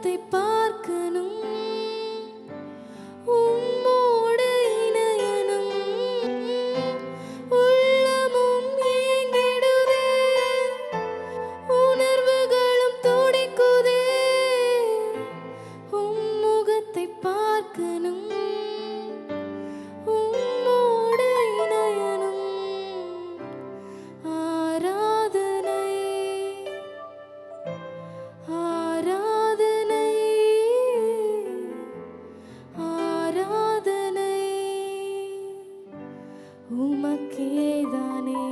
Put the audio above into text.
உம்முகத்தை பார்க்கணும், உம்மோடு இணையணும், உள்ளமும் ஏங்கிடுதே, உணர்வுகளும் துடிக்குதே. உம்முகத்தை பார்க்கணும், உம்மோடு இணையணும். ஆராதனை ஆராதனை ஆராதனை உமக்கேதானே.